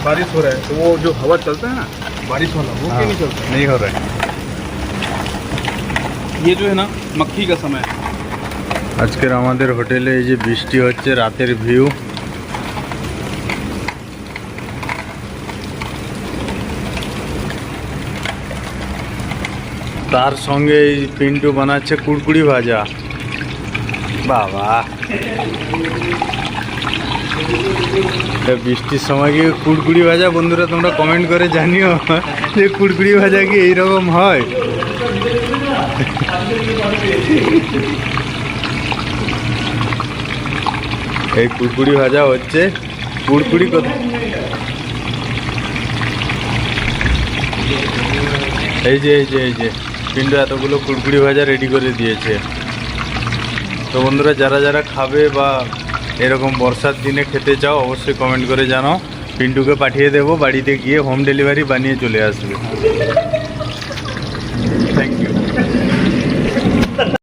बारिश हो रहा है तो वो जो हवा चलता है ना बारिश वाला वो क्यों नहीं चलता? नहीं हो रहा है। ये जो है ना मक्खी का समय है। আজকের আমাদের হোটেলে এই যে বৃষ্টি হচ্ছে, রাতের ভিউ। তার সঙ্গে এই পিন্টু বানাচ্ছে কুড়কুড়ি ভাজা। বাবা, বৃষ্টির সময় কি কুড়কুড়ি ভাজা? বন্ধুরা তোমরা কমেন্ট করে জানিও যে কুড়কুড়ি ভাজা কি এইরকম হয়। এই কুড়কুড়ি ভাজা হচ্ছে। কুড়কুড়ি এই যে পিন্টু এতগুলো কুড়কুড়ি ভাজা রেডি করে দিয়েছে। তো বন্ধুরা যারা যারা খাবে বা এরকম বর্ষার দিনে খেতে চাও অবশ্যই কমেন্ট করে জানাও। পিন্টুকে পাঠিয়ে দেবো, বাড়িতে গিয়ে হোম ডেলিভারি বানিয়ে চলে আসবে।